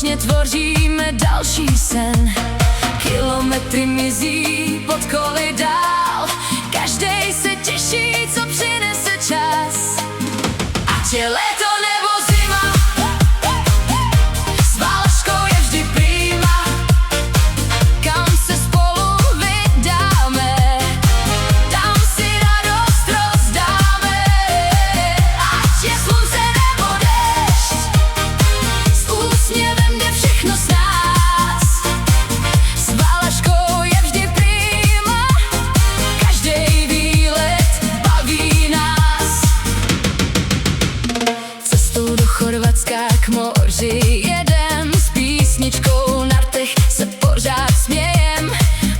Společně tvoříme další sen. Kilometry mizí pod koly dál. Každej se těší, co přinese čas. Ať je léto nebo zima, s Valaškou je vždy prima. Kam se spolu vydáme, tam si radost rozdáme. Ať je slunce nebo déšť, s úsměvem jde všechno z nás. S Valaškou je vždy prima, každej výlet baví nás. Cestou do Chorvatska k moři jedem, s písničkou na rtech se pořád smějem.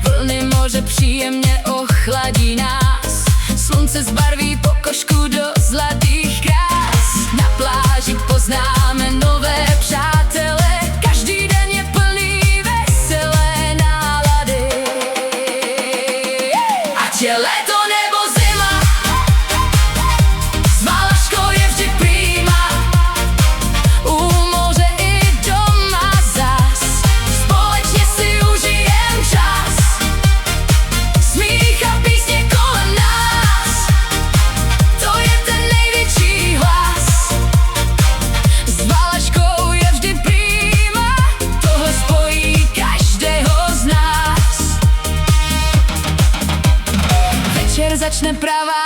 Vlny moře příjemně ochladí nás, slunce zbarví pokožku do zlatých krás. Na pláži poznáme nové přátele, každý den je plný veselé nálady. Ať je léto nebo zima, s Valaškou je vždy prima. U moře i doma zas, společně si užijem čas. Smích a písně kolem nás, to je ten největší hlas. S Valaškou je vždy prima, tohle spojí každého z nás. Večer začne pravá